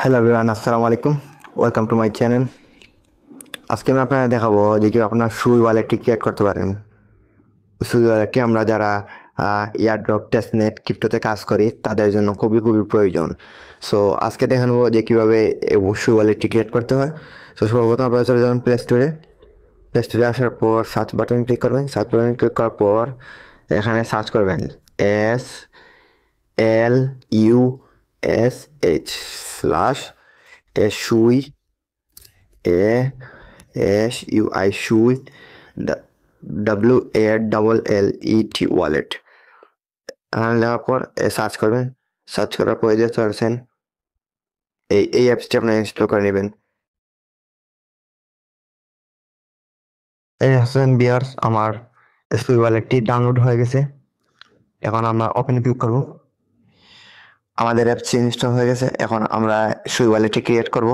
Hello everyone, আসসালামু আলাইকুম। Welcome to my channel. আজকে আমি আপনাদের দেখাবো যে কি আপনার সুই ওয়ালেটটি ক্রিয়েট করতে পারেন। সুই ওয়ালেটটি আমরা যারা এয়ারড্রপ, টেস্টনেট, ক্রিপ্টোতে কাজ করি তাদের জন্য খুবই খুবই প্রয়োজন। সো আজকে দেখে নেবো যে কীভাবে সুই ওয়ালেটটি ক্রিয়েট করতে হয়। সো সর্বপ্রথম আপনারা চলে যাবেন প্লে স্টোরে। প্লে স্টোরে আসার পর সার্চ বাটন ক্লিক করবেন। সার্চ বাটন ক্লিক করার পর এখানে সার্চ করবেন SLUSH সুই সুই WALLET ওয়ালেট। এখানে লেখার পর সার্চ করবেন। সার্চ করার পরে যে পারছেন এই অ্যাপসটি আপনারা ইনস্টল করে নেবেন। এই হাসান বিয়ার্স, আমার সুই ওয়ালেটটি ডাউনলোড হয়ে গেছে। এখন আমরা ওপেনে ক্লিক করব। আমাদের অ্যাপসটি ইনস্টল হয়ে গেছে। এখন আমরা সুই ওয়ালেটটি ক্রিয়েট করব।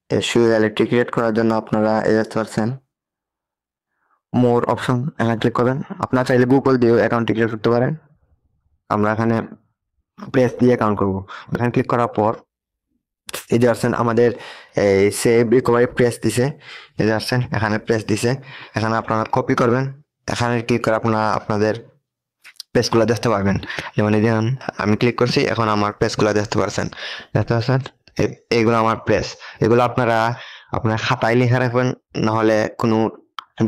এই সুই ওয়ালেটটি ক্রিয়েট করার জন্য আপনারা এই দেখতে পাচ্ছেন মোর অপশন, এখানে ক্লিক করবেন। আপনারা চাইলে গুগল দিয়েও অ্যাকাউন্টটি ক্রিয়েট করতে পারেন। আমরা এখানে প্রেস দিয়ে অ্যাকাউন্ট করব। এখানে ক্লিক করার পর এই যে আসছেন আমাদের এই সেভ রিকভারি প্রেস দিছে। এই যে আসছেন এখানে প্রেস দিছে। এখানে আপনারা কপি করবেন। এখানে ক্লিক করে আপনাদের পেজগুলো দেখতে পারবেন। যেমন এই যেমন আমি ক্লিক করছি, এখন আমার পেজগুলো দেখতে পাচ্ছেন। এইগুলো আমার প্রেস। এগুলো আপনার খাতায় লিখে রাখবেন, নাহলে কোনো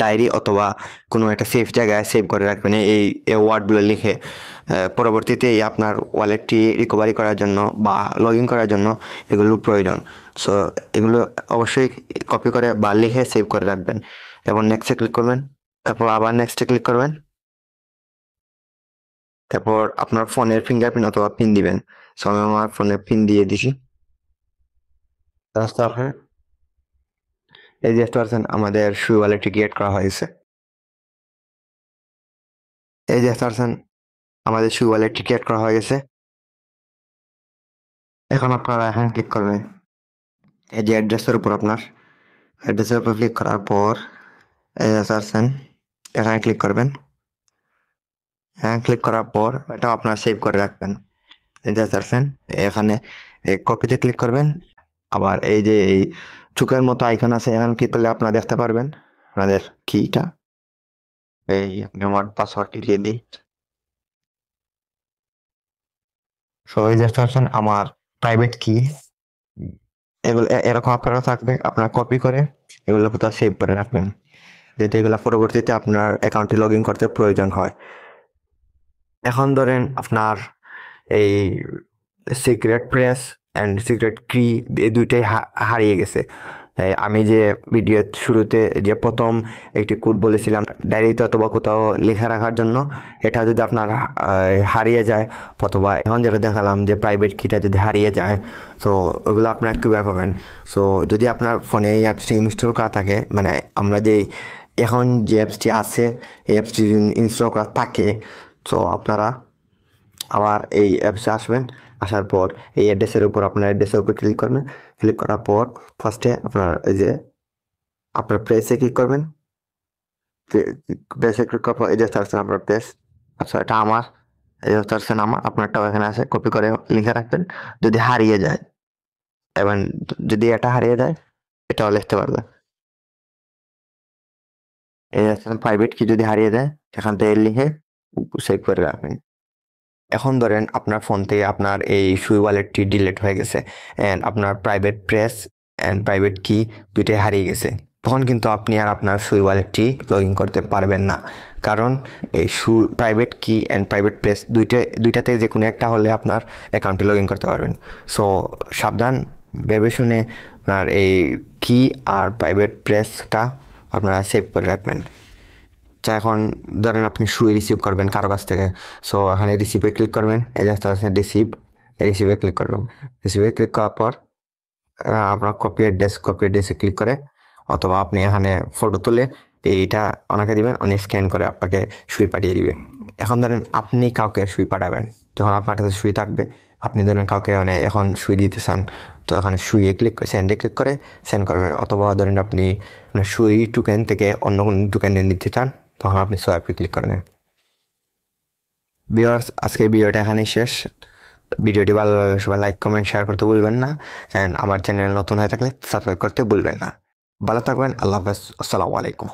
ডায়েরি অথবা কোনো একটা সেফ জায়গায় সেভ করে রাখবেন এই ওয়ার্ডগুলো লিখে। পরবর্তীতে আপনার ওয়ালেটটি রিকভারি করার জন্য বা লগ ইন করার জন্য এগুলো প্রয়োজন। সো এগুলো অবশ্যই কপি করে বা লিখে সেভ করে রাখবেন। এবং নেক্সটে ক্লিক করবেন। তারপর আবার নেক্সটে ক্লিক করবেন। তারপর আপনার ফোনের ফিঙ্গারপ্রিন্ট অথবা পিন দিবেন। সো আমি আমার ফোনের পিন দিয়ে দিছি। তারপর এই যে পারছেন আমাদের সুই ওয়ালেটটি ক্রিয়েট করা হয়েছে। এই যে পারছেন আমাদের সুই ওয়ালেটটি ক্রিয়েট করা হয়ে গেছে। এখন আপনারা এখানে ক্লিক করবেন। এই যে অ্যাড্রেসের উপর আপনার অ্যাড্রেসের উপর ক্লিক করার পর এই যে পারছেন এখানে ক্লিক করবেন। হ্যাঁ, ক্লিক করার পর এটা আপনারা সেভ করে রাখবেন। এই যে পারছেন এখানে কপিতে ক্লিক করবেন। আবার এই যে এই চোখের মতো আইকন আছে, এখানে ক্লিক করলে আপনারা দেখতে পারবেন আপনাদের কিটা। এই আপনি আমার পাসওয়ার্ডটি দিয়ে দিই। সো এই যে পারছেন আমার প্রাইভেট কি, এগুলো এরকম আপনারা থাকবে। আপনারা কপি করে এগুলো কোথাও সেভ করে রাখবেন, যাতে এগুলো পরবর্তীতে আপনার অ্যাকাউন্টে লগ ইন করতে প্রয়োজন হয়। এখন ধরেন আপনার এই সিক্রেট প্রেস অ্যান্ড সিক্রেট কি এই দুইটাই হারিয়ে গেছে। আমি যে ভিডিও শুরুতে যে প্রথম একটি কোড বলেছিলাম ডায়েরিতে অথবা কোথাও লেখা রাখার জন্য, এটা যদি আপনার হারিয়ে যায়, অথবা এখন যেটা দেখালাম যে প্রাইভেট কিটা যদি হারিয়ে যায়, তো ওগুলো আপনার কীভাবে পাবেন? সো যদি আপনার ফোনে এই অ্যাপসটি ইনস্টল করা থাকে, মানে আমরা যে এখন যে অ্যাপসটি আছে এই অ্যাপসটি ইনস্টল করা থাকে, তো আপনারা আবার এই অ্যাপসে আসবেন। আসার পর এই অ্যাড্রেসের উপর আপনার অ্যাড্রেসের উপর ক্লিক করবেন। ক্লিক করার পর ফার্স্টে আপনার এই যে আপনার প্রেসে ক্লিক করবেন। প্রেসে ক্লিক করার পর এই যে চাচ্ছেন আপনার প্রেস। আচ্ছা, এটা আমার, এই যে চাচ্ছেন আমার, আপনারটাও এখানে আছে, কপি করে লিখে রাখবেন। যদি হারিয়ে যায়, এবং যদি এটা হারিয়ে যায় এটাও লিখতে পারবেন। এই প্রাইভেট কি যদি হারিয়ে যায় সেখান থেকে লিখে সেভ করে রাখবেন। এখন ধরেন আপনার ফোন থেকে আপনার এই সুই ওয়ালেটটি ডিলিট হয়ে গেছে অ্যান্ড আপনার প্রাইভেট প্রেস অ্যান্ড প্রাইভেট কি দুইটাই হারিয়ে গেছে। তখন কিন্তু আপনি আর আপনার সুই ওয়ালেটটি লগ ইন করতে পারবেন না, কারণ এই প্রাইভেট কি অ্যান্ড প্রাইভেট প্রেস দুইটাতে যে কোনো একটা হলে আপনার অ্যাকাউন্টে লগ ইন করতে পারবেন। সো সাবধান, ভেবে শুনে আপনার এই কি আর প্রাইভেট প্রেসটা আপনারা সেভ করে রাখবেন। আচ্ছা, এখন ধরেন আপনি সুই রিসিভ করবেন কারো কাছ থেকে। সো এখানে রিসিভে ক্লিক করবেন। এই যে আছে রিসিভে ক্লিক করবেন। রিসিভে ক্লিক করার পর আপনার কপি অ্যাড্রেসে ক্লিক করে, অথবা আপনি এখানে ফটো তুলে এইটা ওনাকে দিবেন, উনি স্ক্যান করে আপনাকে সুই পাঠিয়ে দিবে। এখন ধরেন আপনি কাউকে সুই পাঠাবেন, যখন আপনার কাছে সুই থাকবে, আপনি ধরেন কাউকে মানে এখন সুই দিতে চান, তো এখানে সুইয়ে ক্লিক করে সেন্ডে ক্লিক করে সেন্ড করবেন। অথবা ধরেন আপনি সুই টোকেন থেকে অন্য কোনো টোকেনে নিতে চান, তখন আপনি সোয়াইপে ক্লিক করেন। ভিউয়ার্স, আজকের ভিডিওটা এখানেই শেষ। ভিডিওটি ভালো লাগলে সবাই লাইক কমেন্ট শেয়ার করতে ভুলবেন না। আমার চ্যানেল নতুন হয়ে থাকলে সাবস্ক্রাইব করতে ভুলবেন না। ভালো থাকবেন। আল্লাহ হাফেজ। আসসালামু আলাইকুম।